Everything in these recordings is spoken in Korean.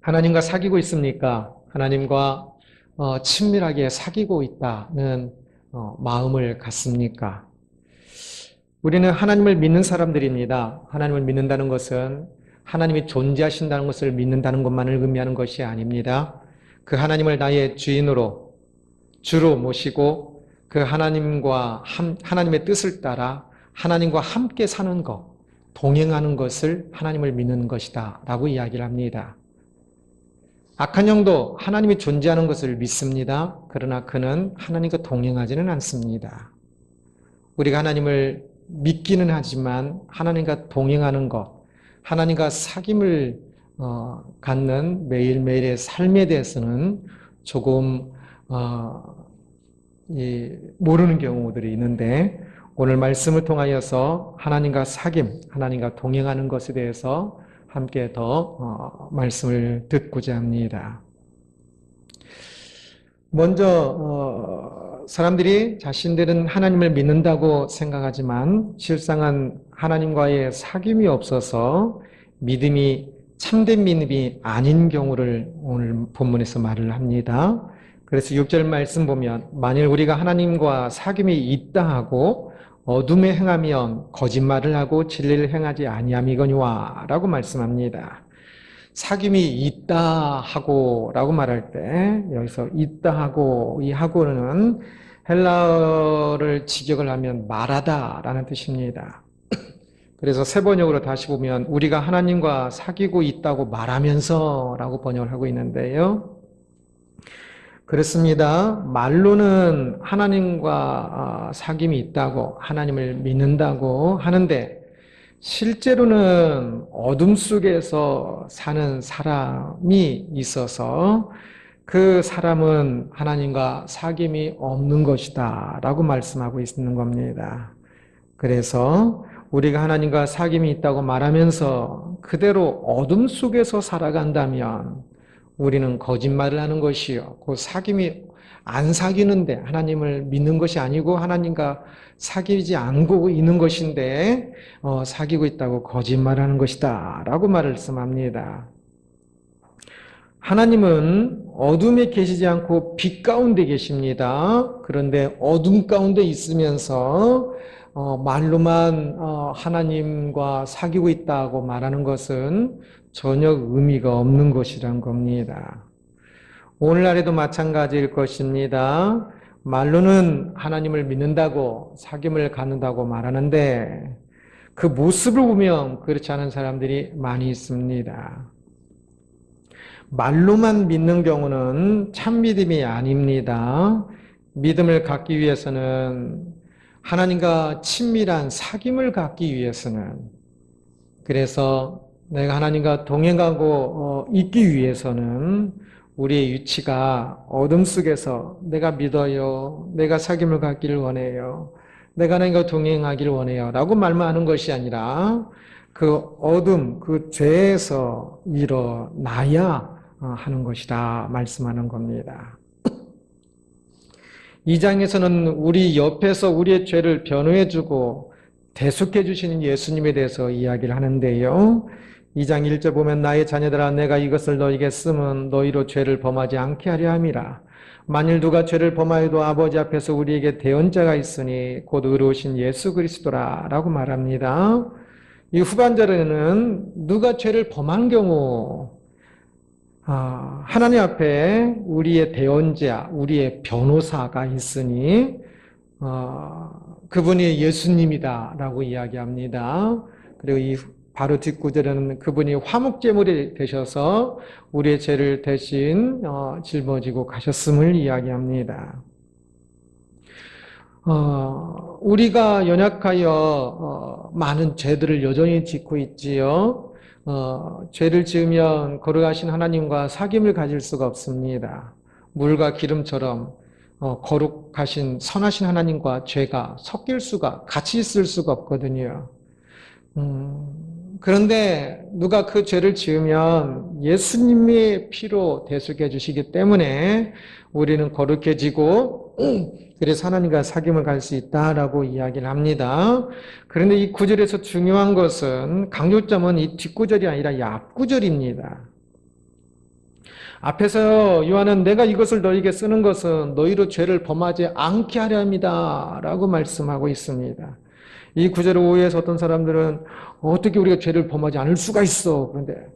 하나님과 사귀고 있습니까? 하나님과 친밀하게 사귀고 있다는 마음을 갖습니까? 우리는 하나님을 믿는 사람들입니다. 하나님을 믿는다는 것은 하나님이 존재하신다는 것을 믿는다는 것만을 의미하는 것이 아닙니다. 그 하나님을 나의 주인으로, 주로 모시고 그 하나님의 뜻을 따라 하나님과 함께 사는 것, 동행하는 것을 하나님을 믿는 것이다 라고 이야기를 합니다. 악한 영도 하나님이 존재하는 것을 믿습니다. 그러나 그는 하나님과 동행하지는 않습니다. 우리가 하나님을 믿기는 하지만 하나님과 동행하는 것, 하나님과 사귐을 갖는 매일매일의 삶에 대해서는 조금 모르는 경우들이 있는데, 오늘 말씀을 통하여서 하나님과 사귐, 하나님과 동행하는 것에 대해서 함께 더 말씀을 듣고자 합니다. 먼저 사람들이 자신들은 하나님을 믿는다고 생각하지만 실상은 하나님과의 사귐이 없어서 참된 믿음이 아닌 경우를 오늘 본문에서 말을 합니다. 그래서 6절 말씀 보면 만일 우리가 하나님과 사귐이 있다 하고 어둠에 행하면 거짓말을 하고 진리를 행하지 아니함이거니와 라고 말씀합니다. 사귐이 있다 하고 라고 말할 때 여기서 있다 하고, 이 하고는 헬라어를 직역을 하면 말하다 라는 뜻입니다. 그래서 세 번역으로 다시 보면 우리가 하나님과 사귀고 있다고 말하면서 라고 번역을 하고 있는데요. 그렇습니다. 말로는 하나님과 사귐이 있다고, 하나님을 믿는다고 하는데 실제로는 어둠 속에서 사는 사람이 있어서 그 사람은 하나님과 사귐이 없는 것이다 라고 말씀하고 있는 겁니다. 그래서 우리가 하나님과 사귐이 있다고 말하면서 그대로 어둠 속에서 살아간다면 우리는 거짓말을 하는 것이요, 그 사귐이 안 사귀는데, 하나님을 믿는 것이 아니고 하나님과 사귀지 않고 있는 것인데 사귀고 있다고 거짓말하는 것이다 라고 말씀합니다. 하나님은 어둠에 계시지 않고 빛 가운데 계십니다. 그런데 어둠 가운데 있으면서 말로만 하나님과 사귀고 있다고 말하는 것은 전혀 의미가 없는 것이란 겁니다. 오늘날에도 마찬가지일 것입니다. 말로는 하나님을 믿는다고, 사귐을 갖는다고 말하는데 그 모습을 보면 그렇지 않은 사람들이 많이 있습니다. 말로만 믿는 경우는 참 믿음이 아닙니다. 믿음을 갖기 위해서는, 하나님과 친밀한 사귐을 갖기 위해서는, 그래서 내가 하나님과 동행하고 있기 위해서는 우리의 위치가 어둠 속에서 내가 믿어요, 내가 사귐을 갖기를 원해요, 내가 하나님과 동행하기를 원해요 라고 말만 하는 것이 아니라 그 어둠, 그 죄에서 일어나야 하는 것이다 말씀하는 겁니다. 이 장에서는 우리 옆에서 우리의 죄를 변호해주고 대속해 주시는 예수님에 대해서 이야기를 하는데요. 2장 1절 보면 나의 자녀들아 내가 이것을 너희에게 쓰면 너희로 죄를 범하지 않게 하려 함이라. 만일 누가 죄를 범하여도 아버지 앞에서 우리에게 대언자가 있으니 곧 의로우신 예수 그리스도라 라고 말합니다. 이 후반절에는 누가 죄를 범한 경우 하나님 앞에 우리의 대언자, 우리의 변호사가 있으니 그분이 예수님이다 라고 이야기합니다. 그리고 이 바로 뒷구절에는 그분이 화목제물이 되셔서 우리의 죄를 대신 짊어지고 가셨음을 이야기합니다. 우리가 연약하여 많은 죄들을 여전히 짓고 있지요. 죄를 지으면 거룩하신 하나님과 사귐을 가질 수가 없습니다. 물과 기름처럼 거룩하신 선하신 하나님과 죄가 섞일 수가, 같이 있을 수가 없거든요. 그런데 누가 그 죄를 지으면 예수님의 피로 대속해 주시기 때문에 우리는 거룩해지고 그래서 하나님과 사귐을 갈 수 있다라고 이야기를 합니다. 그런데 이 구절에서 중요한 것은, 강조점은 이 뒷구절이 아니라 이 앞구절입니다. 앞에서 요한은 내가 이것을 너희에게 쓰는 것은 너희로 죄를 범하지 않게 하려 함이다 라고 말씀하고 있습니다. 이 구절을 오해해서 어떤 사람들은 어떻게 우리가 죄를 범하지 않을 수가 있어. 그런데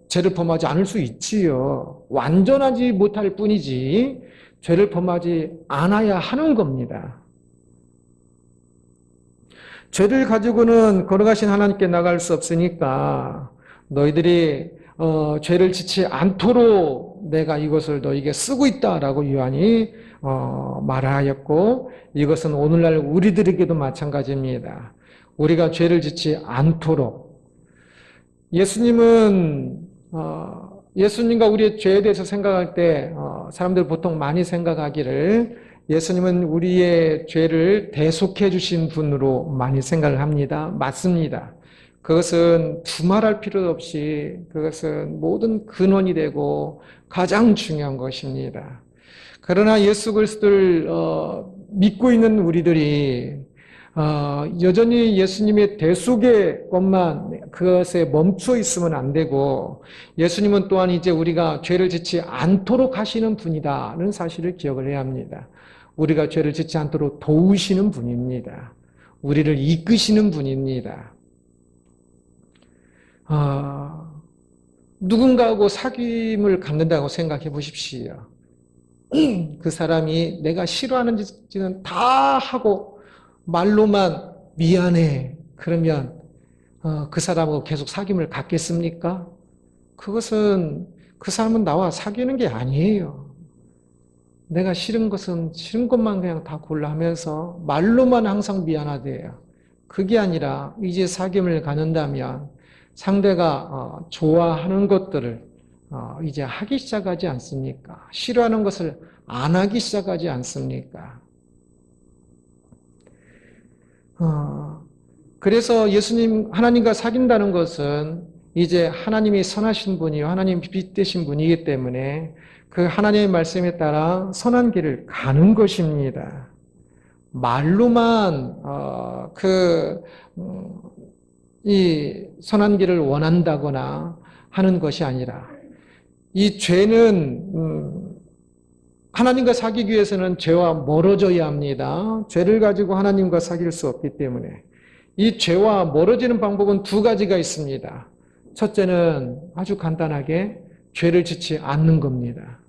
죄를 범하지 않을 수 있지요. 완전하지 못할 뿐이지 죄를 범하지 않아야 하는 겁니다. 죄를 가지고는 걸어가신 하나님께 나갈 수 없으니까 너희들이 죄를 짓지 않도록 내가 이것을 너희에게 쓰고 있다라고 요한이 말하였고, 이것은 오늘날 우리들에게도 마찬가지입니다. 우리가 죄를 짓지 않도록. 예수님과 우리의 죄에 대해서 생각할 때 사람들 보통 많이 생각하기를 예수님은 우리의 죄를 대속해 주신 분으로 많이 생각을 합니다. 맞습니다. 그것은 두말할 필요 없이 그것은 모든 근원이 되고 가장 중요한 것입니다. 그러나 예수 그리스도를 믿고 있는 우리들이 여전히 예수님의 대속의 것만 그것에 멈춰 있으면 안 되고, 예수님은 또한 이제 우리가 죄를 짓지 않도록 하시는 분이다는 사실을 기억을 해야 합니다. 우리가 죄를 짓지 않도록 도우시는 분입니다. 우리를 이끄시는 분입니다. 누군가하고 사귐을 갖는다고 생각해 보십시오. 그 사람이 내가 싫어하는 짓은 다 하고 말로만 미안해. 그러면 그 사람하고 계속 사귐을 갖겠습니까? 그것은 그 사람은 나와 사귀는 게 아니에요. 내가 싫은 것은 싫은 것만 그냥 다 골라 하면서 말로만 항상 미안하대요. 그게 아니라 이제 사귐을 갖는다면 상대가 좋아하는 것들을 이제 하기 시작하지 않습니까? 싫어하는 것을 안 하기 시작하지 않습니까? 그래서 하나님과 사귄다는 것은 이제 하나님이 선하신 분이요, 하나님 빛되신 분이기 때문에 그 하나님의 말씀에 따라 선한 길을 가는 것입니다. 말로만 이 선한 길을 원한다거나 하는 것이 아니라, 이 죄는 하나님과 사귀기 위해서는 죄와 멀어져야 합니다. 죄를 가지고 하나님과 사귈 수 없기 때문에 이 죄와 멀어지는 방법은 두 가지가 있습니다. 첫째는 아주 간단하게 죄를 짓지 않는 겁니다.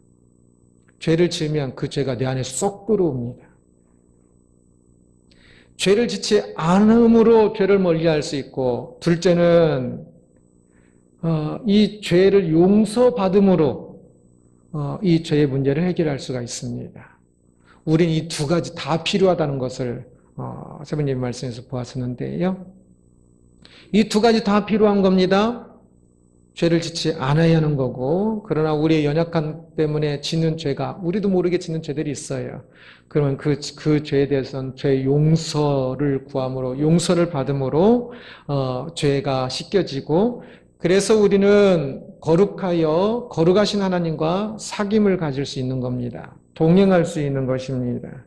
죄를 지으면 그 죄가 내 안에 쏙 들어옵니다. 죄를 짓지 않음으로 죄를 멀리할 수 있고, 둘째는 이 죄를 용서받음으로 이 죄의 문제를 해결할 수가 있습니다. 우린 이 두 가지 다 필요하다는 것을 세번님 말씀에서 보았었는데요. 이 두 가지 다 필요한 겁니다. 죄를 짓지 않아야 하는 거고, 그러나 우리의 연약함 때문에 짓는 죄가, 우리도 모르게 짓는 죄들이 있어요. 그러면 그 죄에 대해서는 죄 용서를 구함으로, 용서를 받음으로 죄가 씻겨지고, 그래서 우리는 거룩하여 거룩하신 하나님과 사귐을 가질 수 있는 겁니다. 동행할 수 있는 것입니다.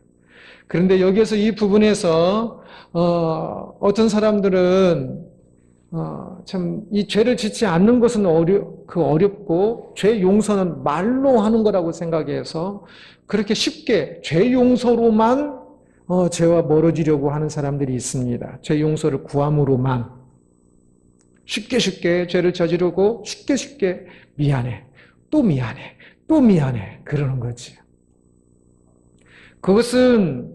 그런데 여기에서 이 부분에서 어떤 사람들은 참 이 죄를 짓지 않는 것은 어렵고 죄 용서는 말로 하는 거라고 생각해서 그렇게 쉽게 죄 용서로만 죄와 멀어지려고 하는 사람들이 있습니다. 죄 용서를 구함으로만 쉽게 죄를 저지르고 쉽게 미안해, 또 미안해, 또 미안해 그러는 거지. 그것은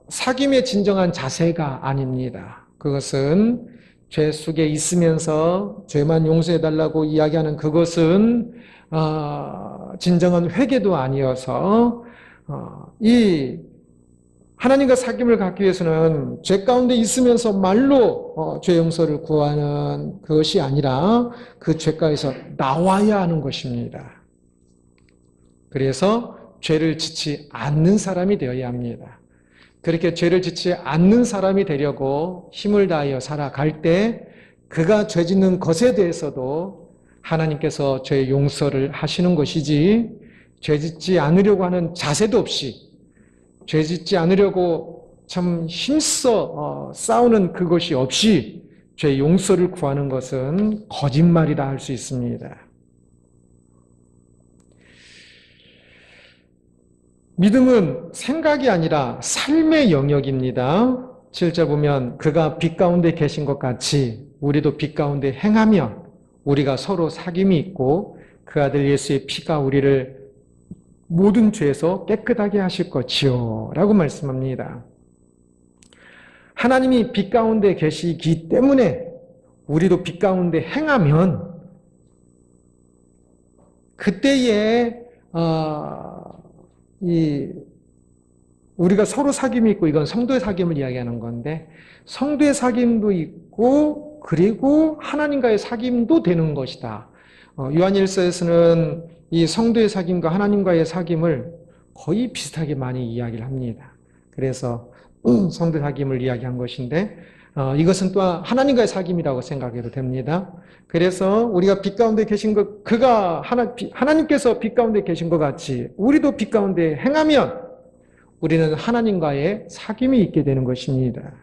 사귐의 진정한 자세가 아닙니다. 그것은 죄 속에 있으면서 죄만 용서해달라고 이야기하는 그것은 진정한 회개도 아니어서 이 하나님과 사귐을 갖기 위해서는 죄 가운데 있으면서 말로 죄 용서를 구하는 것이 아니라 그 죄가에서 나와야 하는 것입니다. 그래서 죄를 짓지 않는 사람이 되어야 합니다. 그렇게 죄를 짓지 않는 사람이 되려고 힘을 다하여 살아갈 때 그가 죄 짓는 것에 대해서도 하나님께서 죄 용서를 하시는 것이지, 죄 짓지 않으려고 하는 자세도 없이, 죄 짓지 않으려고 참 힘써 싸우는 그것이 없이 죄 용서를 구하는 것은 거짓말이라 할 수 있습니다. 믿음은 생각이 아니라 삶의 영역입니다. 7절 보면 그가 빛 가운데 계신 것 같이 우리도 빛 가운데 행하면 우리가 서로 사귐이 있고 그 아들 예수의 피가 우리를 모든 죄에서 깨끗하게 하실 것이요 라고 말씀합니다. 하나님이 빛 가운데 계시기 때문에 우리도 빛 가운데 행하면 그때에 우리가 서로 사귐이 있고, 이건 성도의 사귐을 이야기하는 건데, 성도의 사귐도 있고 그리고 하나님과의 사귐도 되는 것이다. 요한일서에서는 이 성도의 사귐과 하나님과의 사귐을 거의 비슷하게 많이 이야기를 합니다. 그래서 성도의 사귐을 이야기한 것인데, 이것은 또한 하나님과의 사귐이라고 생각해도 됩니다. 그래서 우리가 빛 가운데 계신 것, 하나님께서 빛 가운데 계신 것 같이 우리도 빛 가운데 행하면 우리는 하나님과의 사귐이 있게 되는 것입니다.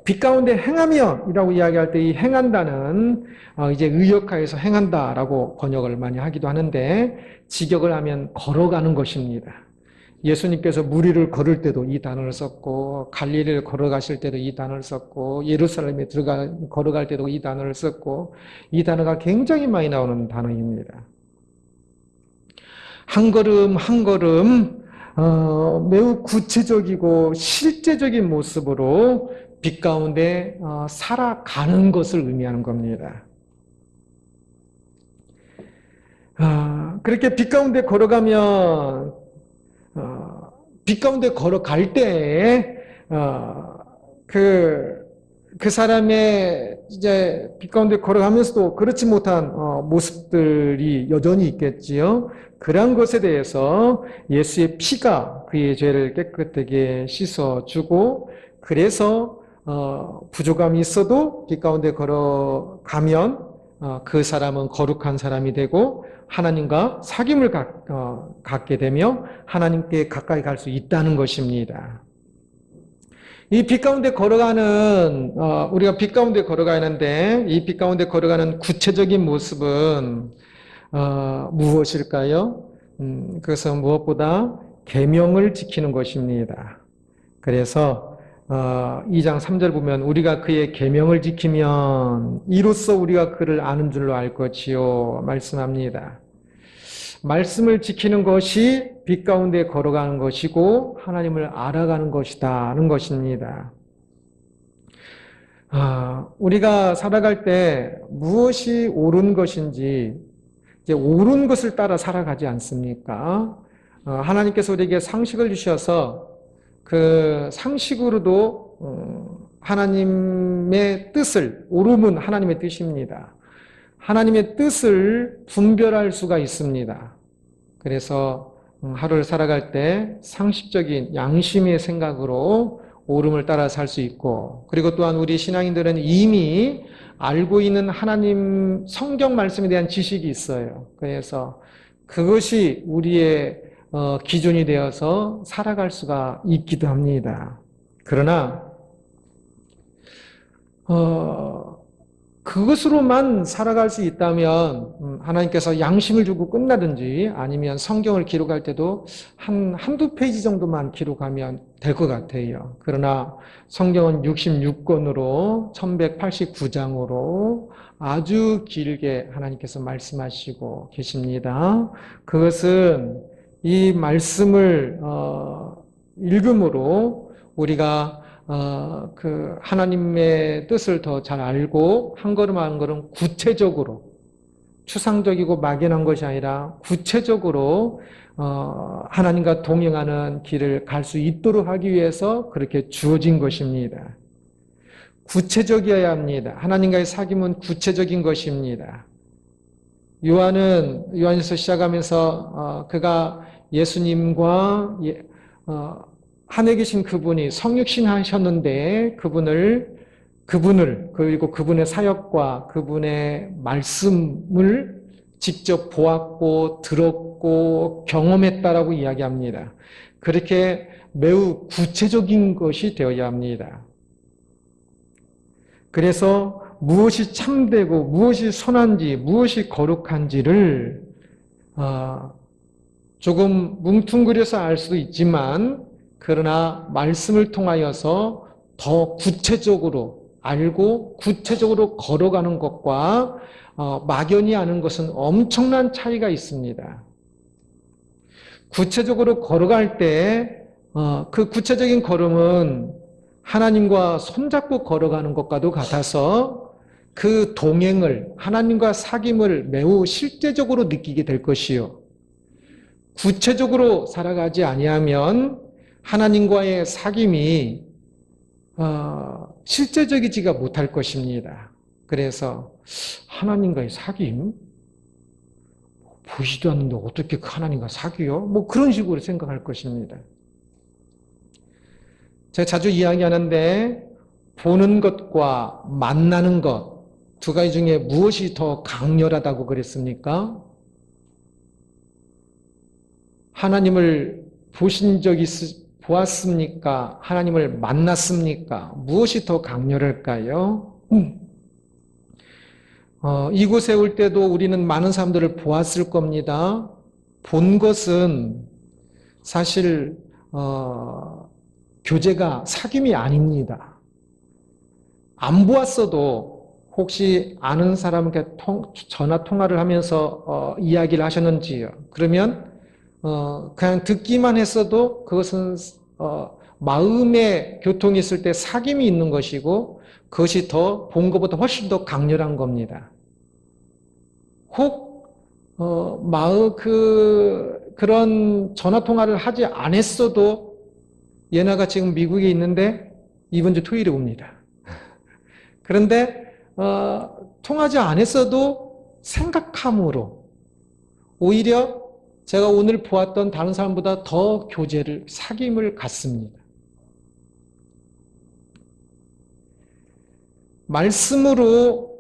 빛 가운데 행하면이라고 이야기할 때 이 행한다는 이제 의역하에서 행한다라고 번역을 많이 하기도 하는데 직역을 하면 걸어가는 것입니다. 예수님께서 무리를 걸을 때도 이 단어를 썼고 갈릴리를 걸어가실 때도 이 단어를 썼고 예루살렘에 걸어갈 때도 이 단어를 썼고 이 단어가 굉장히 많이 나오는 단어입니다. 한 걸음 한 걸음 매우 구체적이고 실제적인 모습으로 빛 가운데 살아가는 것을 의미하는 겁니다. 그렇게 빛 가운데 걸어가면 빛 가운데 걸어갈 때에 그 사람의 이제 빛 가운데 걸어가면서도 그렇지 못한 모습들이 여전히 있겠지요. 그러한 것에 대해서 예수의 피가 그의 죄를 깨끗하게 씻어주고 그래서 부족함이 있어도 빛 가운데 걸어가면 그 사람은 거룩한 사람이 되고 하나님과 사귐을 갖게 되며 하나님께 가까이 갈 수 있다는 것입니다. 이 빛 가운데 걸어가는 우리가 빛 가운데 걸어가는데 이 빛 가운데 걸어가는 구체적인 모습은 무엇일까요? 그것은 무엇보다 계명을 지키는 것입니다. 그래서 2장 3절 보면 우리가 그의 계명을 지키면 이로써 우리가 그를 아는 줄로 알 것이요 말씀합니다. 말씀을 지키는 것이 빛 가운데 걸어가는 것이고 하나님을 알아가는 것이다는 것입니다. 우리가 살아갈 때 무엇이 옳은 것인지 이제 옳은 것을 따라 살아가지 않습니까? 하나님께서 우리에게 상식을 주셔서 그 상식으로도 하나님의 뜻을, 옳음은 하나님의 뜻입니다. 하나님의 뜻을 분별할 수가 있습니다. 그래서 하루를 살아갈 때 상식적인 양심의 생각으로 옳음을 따라 살 수 있고, 그리고 또한 우리 신앙인들은 이미 알고 있는 하나님 성경 말씀에 대한 지식이 있어요. 그래서 그것이 우리의 기준이 되어서 살아갈 수가 있기도 합니다. 그러나 그것으로만 살아갈 수 있다면 하나님께서 양심을 주고 끝나든지 아니면 성경을 기록할 때도 한두 페이지 정도만 기록하면 될 것 같아요. 그러나 성경은 66권으로 1189장으로 아주 길게 하나님께서 말씀하시고 계십니다. 그것은 이 말씀을 읽음으로 우리가 그 하나님의 뜻을 더 잘 알고 한 걸음 한 걸음 구체적으로 추상적이고 막연한 것이 아니라 구체적으로 하나님과 동행하는 길을 갈 수 있도록 하기 위해서 그렇게 주어진 것입니다. 구체적이어야 합니다. 하나님과의 사귐은 구체적인 것입니다. 요한일서 시작하면서 그가 예수님과 하늘에 계신 그분이 성육신 하셨는데 그분을 그리고 그분의 사역과 그분의 말씀을 직접 보았고 들었고 경험했다라고 이야기합니다. 그렇게 매우 구체적인 것이 되어야 합니다. 그래서 무엇이 참되고 무엇이 선한지 무엇이 거룩한지를 조금 뭉뚱그려서 알 수도 있지만 그러나 말씀을 통하여서 더 구체적으로 알고 구체적으로 걸어가는 것과 막연히 아는 것은 엄청난 차이가 있습니다. 구체적으로 걸어갈 때 그 구체적인 걸음은 하나님과 손잡고 걸어가는 것과도 같아서 그 동행을 하나님과 사귐을 매우 실제적으로 느끼게 될 것이요. 구체적으로 살아가지 아니하면 하나님과의 사귐이 실제적이지가 못할 것입니다. 그래서 하나님과의 사귐? 보이지도 않는데 어떻게 하나님과 사귀어? 뭐 그런 식으로 생각할 것입니다. 제가 자주 이야기하는데 보는 것과 만나는 것 두 가지 중에 무엇이 더 강렬하다고 그랬습니까? 하나님을 보았습니까? 하나님을 만났습니까? 무엇이 더 강렬할까요? 이곳에 올 때도 우리는 많은 사람들을 보았을 겁니다. 본 것은 사실 교제가 사귐이 아닙니다. 안 보았어도 혹시 아는 사람께 전화 통화를 하면서 이야기를 하셨는지요? 그러면 그냥 듣기만 했어도 그것은 마음의 교통이 있을 때 사귐이 있는 것이고 그것이 더 본 것보다 훨씬 더 강렬한 겁니다. 혹 그런 전화 통화를 하지 않았어도 예나가 지금 미국에 있는데 이번 주 토요일에 옵니다. 그런데 통하지 않았어도 생각함으로 오히려 제가 오늘 보았던 다른 사람보다 더 사귐을 갖습니다. 말씀으로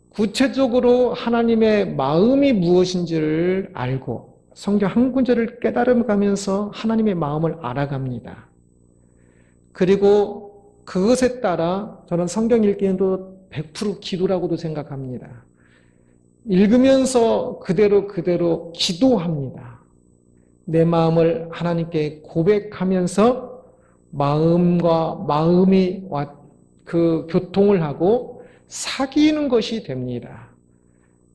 구체적으로 하나님의 마음이 무엇인지를 알고 성경 한 구절을 깨달아가면서 하나님의 마음을 알아갑니다. 그리고 그것에 따라 저는 성경 읽기에도 100% 기도라고도 생각합니다. 읽으면서 그대로 기도합니다. 내 마음을 하나님께 고백하면서 마음과 마음이 그 교통을 하고 사귀는 것이 됩니다.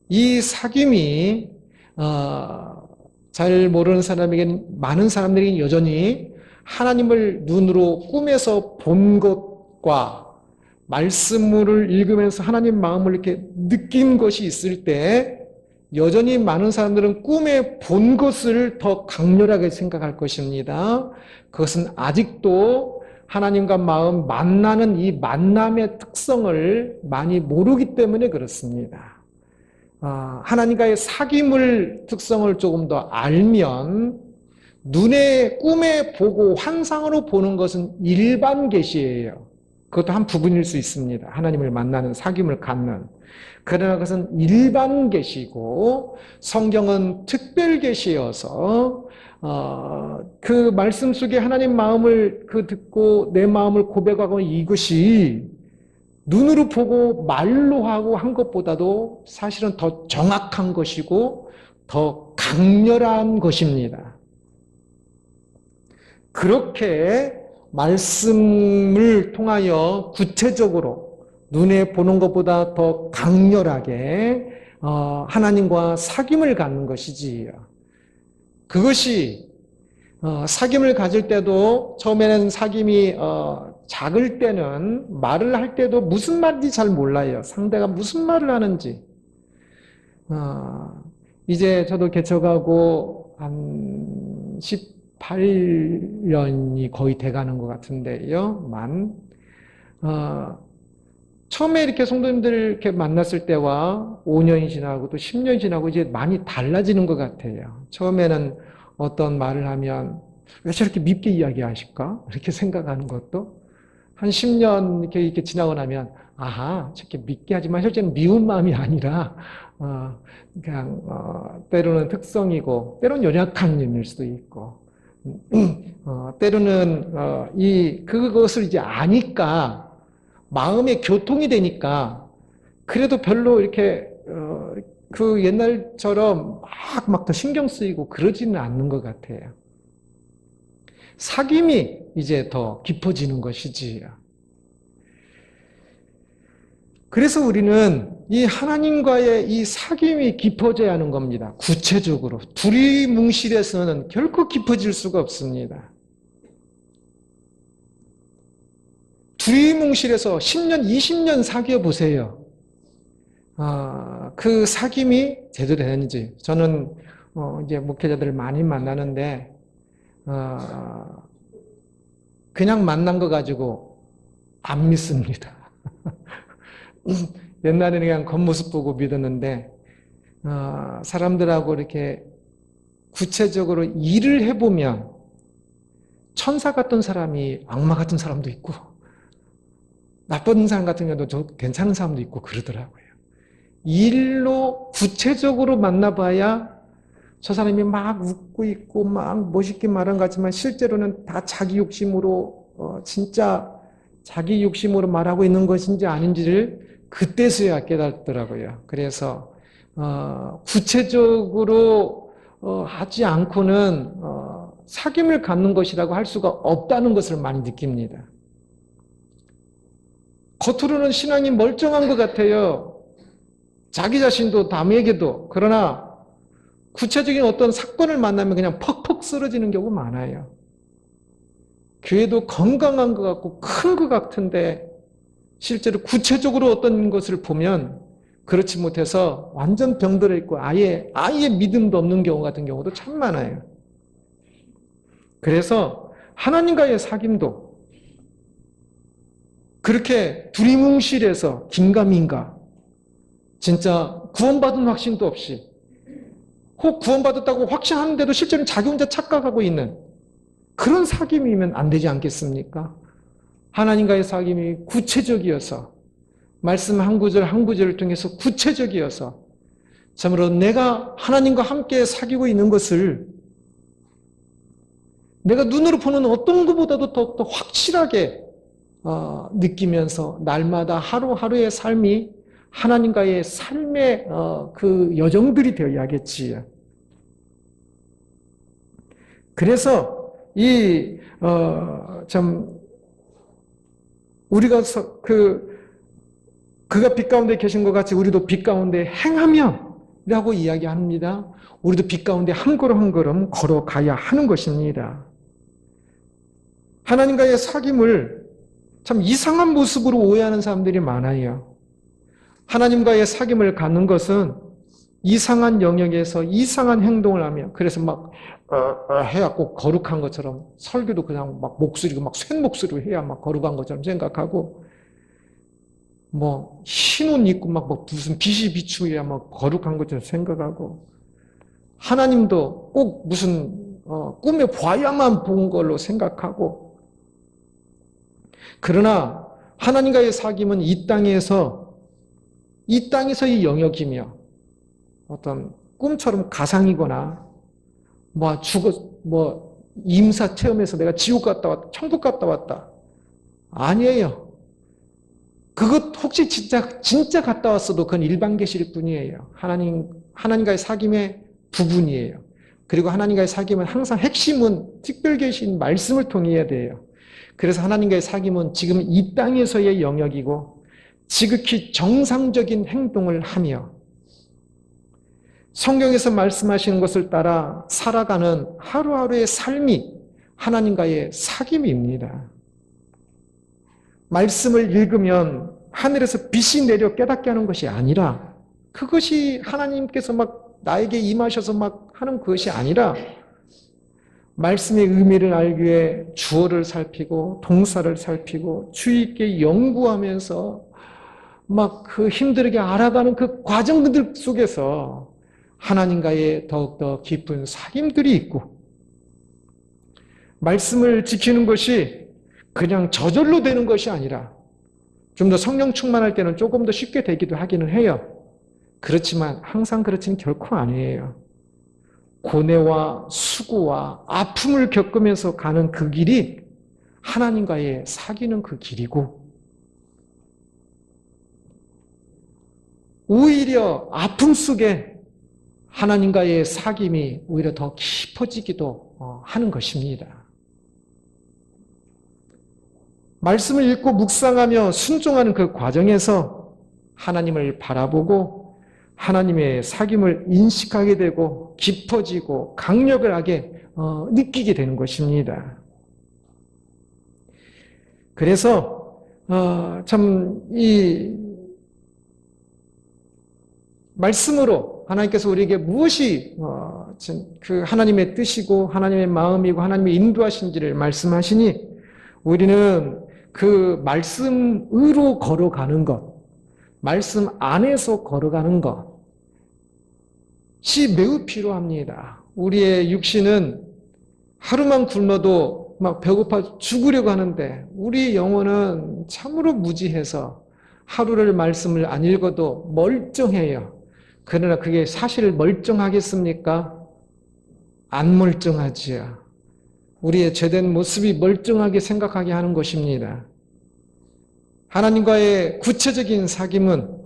이 사귐이 잘 모르는 사람에게는 많은 사람들이 여전히 하나님을 눈으로 꿈에서 본 것과 말씀을 읽으면서 하나님 마음을 이렇게 느낀 것이 있을 때 여전히 많은 사람들은 꿈에 본 것을 더 강렬하게 생각할 것입니다. 그것은 아직도 하나님과 마음 만나는 이 만남의 특성을 많이 모르기 때문에 그렇습니다. 하나님과의 사귐을 특성을 조금 더 알면 꿈에 보고 환상으로 보는 것은 일반 계시예요. 그것도 한 부분일 수 있습니다. 하나님을 만나는 사귐을 갖는. 그러나 그것은 일반 계시고 성경은 특별 계시여서 그 말씀 속에 하나님 마음을 듣고 내 마음을 고백하고 이것이 눈으로 보고 말로 하고 한 것보다도 사실은 더 정확한 것이고 더 강렬한 것입니다. 그렇게 말씀을 통하여 구체적으로 눈에 보는 것보다 더 강렬하게 하나님과 사귐을 갖는 것이지요. 그것이 사귐을 가질 때도 처음에는 사귐이 작을 때는 말을 할 때도 무슨 말인지 잘 몰라요. 상대가 무슨 말을 하는지. 이제 저도 개척하고 한 18년이 거의 돼가는 것 같은데요. 처음에 이렇게 성도님들 이렇게 만났을 때와 5년이 지나고 또 10년이 지나고 이제 많이 달라지는 것 같아요. 처음에는 어떤 말을 하면 왜 저렇게 밉게 이야기하실까? 이렇게 생각하는 것도 한 10년 이렇게 지나고 나면 아하, 저렇게 밉게 하지만 실제는 미운 마음이 아니라 그냥 때로는 특성이고 때로는 연약한 면일 수도 있고 때로는 그것을 이제 아니까 마음의 교통이 되니까 그래도 별로 이렇게 그 옛날처럼 막 더 신경 쓰이고 그러지는 않는 것 같아요. 사귐이 이제 더 깊어지는 것이지요. 그래서 우리는 이 하나님과의 이 사귐이 깊어져야 하는 겁니다. 구체적으로. 둘이 뭉실해서는 결코 깊어질 수가 없습니다. 둘이 뭉실해서 10년, 20년 사귀어 보세요. 그 사귐이 제대로 되는지. 저는 이제 목회자들을 많이 만나는데 그냥 만난 거 가지고 안 믿습니다. 옛날에는 그냥 겉모습 보고 믿었는데 사람들하고 이렇게 구체적으로 일을 해보면 천사 같은 사람이 악마 같은 사람도 있고 나쁜 사람 같은 경우도 괜찮은 사람도 있고 그러더라고요. 일로 구체적으로 만나봐야 저 사람이 막 웃고 있고 막 멋있게 말한 것 같지만 실제로는 다 자기 욕심으로 진짜 자기 욕심으로 말하고 있는 것인지 아닌지를 그때서야 깨닫더라고요. 그래서 구체적으로 하지 않고는 사귐을 갖는 것이라고 할 수가 없다는 것을 많이 느낍니다. 겉으로는 신앙이 멀쩡한 것 같아요. 자기 자신도 남에게도. 그러나 구체적인 어떤 사건을 만나면 그냥 퍽퍽 쓰러지는 경우가 많아요. 교회도 건강한 것 같고 큰 것 같은데 실제로 구체적으로 어떤 것을 보면 그렇지 못해서 완전 병들어 있고 아예 믿음도 없는 경우 같은 경우도 참 많아요. 그래서 하나님과의 사귐도 그렇게 두리뭉실해서 긴가민가 진짜 구원받은 확신도 없이 혹 구원받았다고 확신하는데도 실제로는 자기 혼자 착각하고 있는 그런 사귐이면 안 되지 않겠습니까? 하나님과의 사귐이 구체적이어서 말씀 한 구절 한 구절을 통해서 구체적이어서 참으로 내가 하나님과 함께 사귀고 있는 것을 내가 눈으로 보는 어떤 것보다도 더욱더 확실하게 느끼면서 날마다 하루하루의 삶이 하나님과의 삶의 그 여정들이 되어야겠지요. 그래서 우리가 그가 빛 가운데 계신 것 같이 우리도 빛 가운데 행하면 라고 이야기합니다. 우리도 빛 가운데 한 걸음 한 걸음 걸어가야 하는 것입니다. 하나님과의 사귐을 참 이상한 모습으로 오해하는 사람들이 많아요. 하나님과의 사귐을 갖는 것은 이상한 영역에서 이상한 행동을 하며 그래서 막 해갖고 거룩한 것처럼 설교도 그냥 막 목소리가 막 쇳 목소리로 해야 막 거룩한 것처럼 생각하고 뭐 흰 옷 입고 막 무슨 빛이 비추어야 막 거룩한 것처럼 생각하고 하나님도 꼭 무슨 꿈에 봐야만 본 걸로 생각하고 그러나 하나님과의 사귐은 이 땅에서의 영역이며 어떤 꿈처럼 가상이거나 임사 체험에서 내가 지옥 갔다 왔다, 천국 갔다 왔다. 아니에요. 그것 혹시 진짜 갔다 왔어도 그건 일반 계시일 뿐이에요. 하나님과의 사귐의 부분이에요. 그리고 하나님과의 사귐은 항상 핵심은 특별 계신 말씀을 통해야 돼요. 그래서 하나님과의 사귐은 지금 이 땅에서의 영역이고 지극히 정상적인 행동을 하며 성경에서 말씀하시는 것을 따라 살아가는 하루하루의 삶이 하나님과의 사귐입니다. 말씀을 읽으면 하늘에서 빛이 내려 깨닫게 하는 것이 아니라 그것이 하나님께서 막 나에게 임하셔서 막 하는 것이 아니라 말씀의 의미를 알기 위해 주어를 살피고 동사를 살피고 주의 있게 연구하면서 막 그 힘들게 알아가는 그 과정들 속에서 하나님과의 더욱더 깊은 사귐들이 있고 말씀을 지키는 것이 그냥 저절로 되는 것이 아니라 좀 더 성령 충만할 때는 조금 더 쉽게 되기도 하기는 해요. 그렇지만 항상 그렇지는 결코 아니에요. 고뇌와 수고와 아픔을 겪으면서 가는 그 길이 하나님과의 사귀는 그 길이고 오히려 아픔 속에 하나님과의 사귐이 오히려 더 깊어지기도 하는 것입니다. 말씀을 읽고 묵상하며 순종하는 그 과정에서 하나님을 바라보고 하나님의 사귐을 인식하게 되고 깊어지고 강력을 하게 느끼게 되는 것입니다. 그래서 참 이 말씀으로 하나님께서 우리에게 무엇이 그 하나님의 뜻이고 하나님의 마음이고 하나님의 인도하신지를 말씀하시니 우리는 그 말씀으로 걸어가는 것, 말씀 안에서 걸어가는 것이 매우 필요합니다. 우리의 육신은 하루만 굶어도 막 배고파 죽으려고 하는데 우리 영혼은 참으로 무지해서 하루를 말씀을 안 읽어도 멀쩡해요. 그러나 그게 사실 멀쩡하겠습니까? 안 멀쩡하지요. 우리의 죄된 모습이 멀쩡하게 생각하게 하는 것입니다. 하나님과의 구체적인 사귐은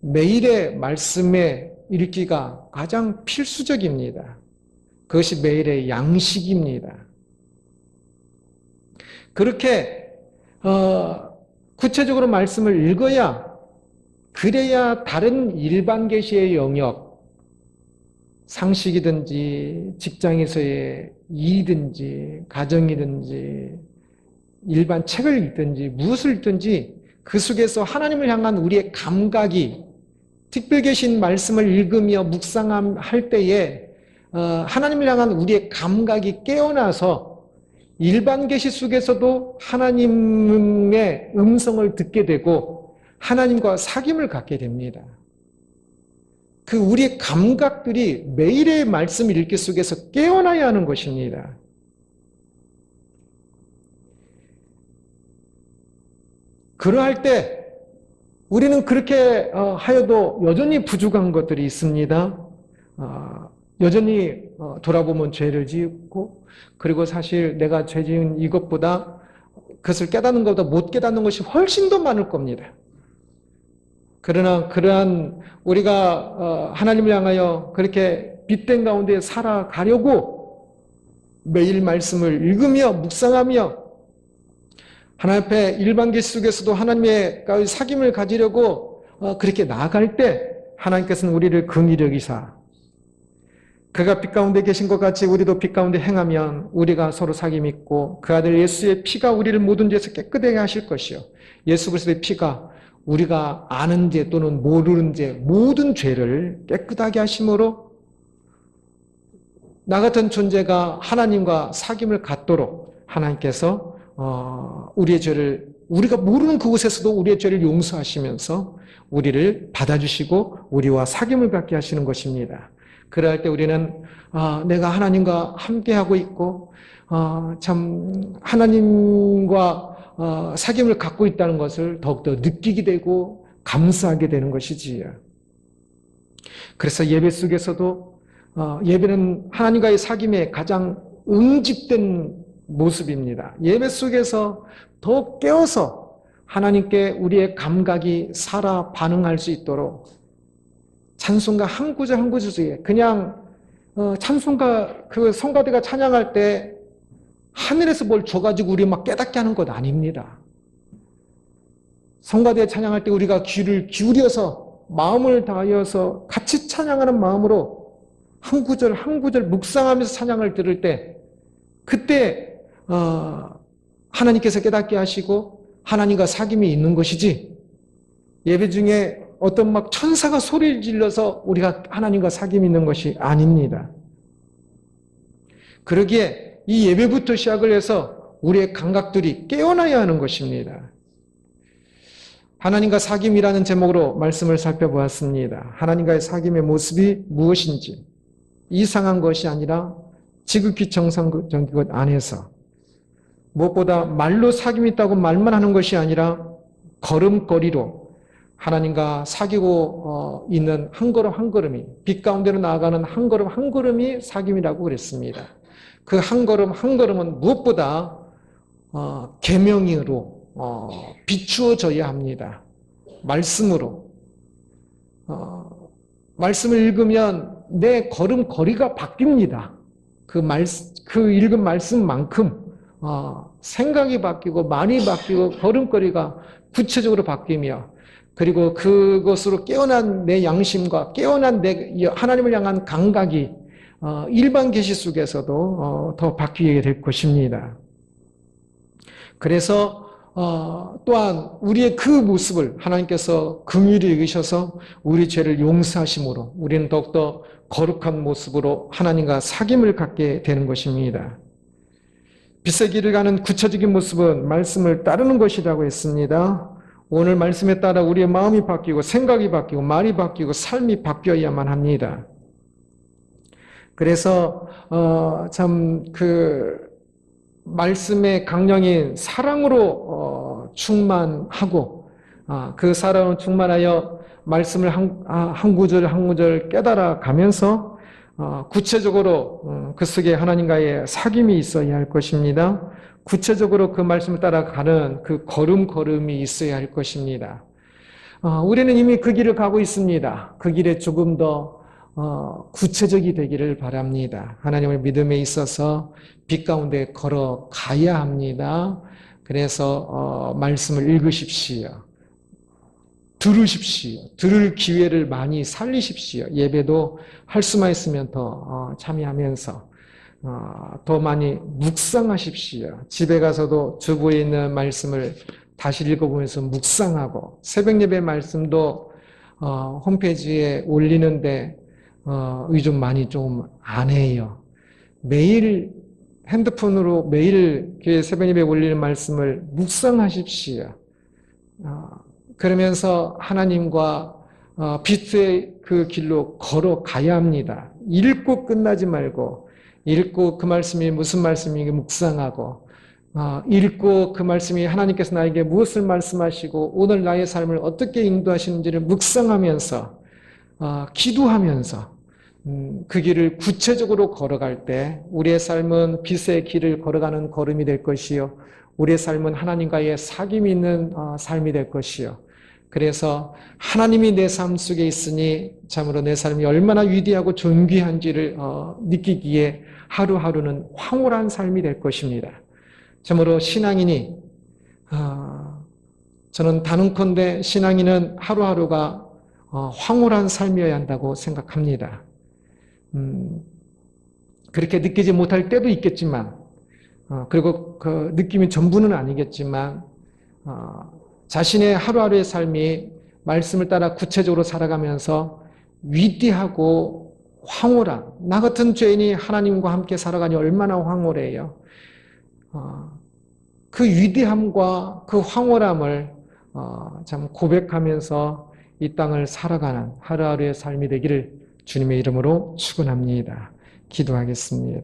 매일의 말씀의 읽기가 가장 필수적입니다. 그것이 매일의 양식입니다. 그렇게 구체적으로 말씀을 읽어야 그래야 다른 일반 계시의 영역, 상식이든지 직장에서의 일이든지 가정이든지 일반 책을 읽든지 무엇을 읽든지 그 속에서 하나님을 향한 우리의 감각이 특별 계신 말씀을 읽으며 묵상할 때에 하나님을 향한 우리의 감각이 깨어나서 일반 계시 속에서도 하나님의 음성을 듣게 되고 하나님과 사귐을 갖게 됩니다. 그 우리의 감각들이 매일의 말씀 읽기 속에서 깨어나야 하는 것입니다. 그러할 때 우리는 그렇게 하여도 여전히 부족한 것들이 있습니다. 여전히 돌아보면 죄를 짓고 그리고 사실 내가 죄 지은 이것보다 그것을 깨닫는 것보다 못 깨닫는 것이 훨씬 더 많을 겁니다. 그러나 그러한 우리가 하나님을 향하여 그렇게 빛된 가운데 살아가려고 매일 말씀을 읽으며 묵상하며 하나님 앞에 일반 계시 속에서도 하나님의 사귐을 가지려고 그렇게 나아갈 때 하나님께서는 우리를 긍휼히 여기사 그가 빛 가운데 계신 것 같이 우리도 빛 가운데 행하면 우리가 서로 사귐이 있고 그 아들 예수의 피가 우리를 모든 죄에서 깨끗하게 하실 것이요 예수 그리스도의 피가 우리가 아는 죄 또는 모르는 죄 모든 죄를 깨끗하게 하심으로 나 같은 존재가 하나님과 사귐을 갖도록 하나님께서 우리의 죄를 우리가 모르는 그곳에서도 우리의 죄를 용서하시면서 우리를 받아주시고 우리와 사귐을 갖게 하시는 것입니다. 그럴 때 우리는 내가 하나님과 함께하고 있고 참 하나님과 사귐을 갖고 있다는 것을 더욱더 느끼게 되고 감사하게 되는 것이지요. 그래서 예배 속에서도 예배는 하나님과의 사귐의 가장 응집된 모습입니다. 예배 속에서 더 깨어서 하나님께 우리의 감각이 살아 반응할 수 있도록 찬송가 한 구절 한 구절 중에 그냥 찬송가 그 성가대가 찬양할 때 하늘에서 뭘 줘가지고 우리 막 깨닫게 하는 것 아닙니다. 성가대 찬양할 때 우리가 귀를 기울여서 마음을 다하여서 같이 찬양하는 마음으로 한 구절 한 구절 묵상하면서 찬양을 들을 때 그때 하나님께서 깨닫게 하시고 하나님과 사귐이 있는 것이지 예배 중에 어떤 막 천사가 소리를 질러서 우리가 하나님과 사귐이 있는 것이 아닙니다. 그러기에 이 예배부터 시작을 해서 우리의 감각들이 깨어나야 하는 것입니다. 하나님과 사귐이라는 제목으로 말씀을 살펴보았습니다. 하나님과의 사귐의 모습이 무엇인지 이상한 것이 아니라 지극히 정상적인 것 안에서 무엇보다 말로 사귐이 있다고 말만 하는 것이 아니라 걸음걸이로 하나님과 사귀고 있는 한 걸음 한 걸음이 빛 가운데로 나아가는 한 걸음 한 걸음이 사귐이라고 그랬습니다. 그 한 걸음 한 걸음은 무엇보다 계명으로 비추어져야 합니다. 말씀으로 말씀을 읽으면 내 걸음걸이가 바뀝니다. 그 읽은 말씀만큼 생각이 바뀌고 말이 바뀌고 걸음걸이가 구체적으로 바뀌며 그리고 그것으로 깨어난 내 양심과 깨어난 내 하나님을 향한 감각이 일반 계시 속에서도 더 바뀌게 될 것입니다. 그래서 또한 우리의 그 모습을 하나님께서 긍휼히 여기셔서 우리 죄를 용서하심으로 우리는 더욱더 거룩한 모습으로 하나님과 사귐을 갖게 되는 것입니다. 빛의 길을 가는 구체적인 모습은 말씀을 따르는 것이라고 했습니다. 오늘 말씀에 따라 우리의 마음이 바뀌고 생각이 바뀌고 말이 바뀌고 삶이 바뀌어야만 합니다. 그래서 참 말씀의 강령인 사랑으로 충만하고 그 사랑으로 충만하여 말씀을 한 구절 한 구절 깨달아 가면서 구체적으로 그 속에 하나님과의 사귐이 있어야 할 것입니다. 구체적으로 그 말씀을 따라가는 그 걸음걸음이 있어야 할 것입니다. 우리는 이미 그 길을 가고 있습니다. 그 길에 조금 더 구체적이 되기를 바랍니다. 하나님을 믿음에 있어서 빛 가운데 걸어가야 합니다. 그래서 말씀을 읽으십시오. 들으십시오. 들을 기회를 많이 살리십시오. 예배도 할 수만 있으면 더 참여하면서 더 많이 묵상하십시오. 집에 가서도 주부에 있는 말씀을 다시 읽어보면서 묵상하고 새벽 예배 말씀도 홈페이지에 올리는데 요즘 많이 좀 안 해요. 매일 핸드폰으로 매일 교회 새벽 예배에 올리는 말씀을 묵상하십시오. 그러면서 하나님과 빛의 그 길로 걸어가야 합니다. 읽고 끝나지 말고 읽고 그 말씀이 무슨 말씀인지 묵상하고 읽고 그 말씀이 하나님께서 나에게 무엇을 말씀하시고 오늘 나의 삶을 어떻게 인도하시는지를 묵상하면서 기도하면서 그 길을 구체적으로 걸어갈 때 우리의 삶은 빛의 길을 걸어가는 걸음이 될 것이요 우리의 삶은 하나님과의 사귐이 있는 삶이 될 것이요 그래서 하나님이 내 삶 속에 있으니 참으로 내 삶이 얼마나 위대하고 존귀한지를 느끼기에 하루하루는 황홀한 삶이 될 것입니다. 참으로 신앙인이 저는 단언컨대 신앙인은 하루하루가 황홀한 삶이어야 한다고 생각합니다. 그렇게 느끼지 못할 때도 있겠지만 그리고 그 느낌이 전부는 아니겠지만 자신의 하루하루의 삶이 말씀을 따라 구체적으로 살아가면서 위대하고 황홀한 나 같은 죄인이 하나님과 함께 살아가니 얼마나 황홀해요. 그 위대함과 그 황홀함을 참 고백하면서 이 땅을 살아가는 하루하루의 삶이 되기를 주님의 이름으로 축원합니다. 기도하겠습니다.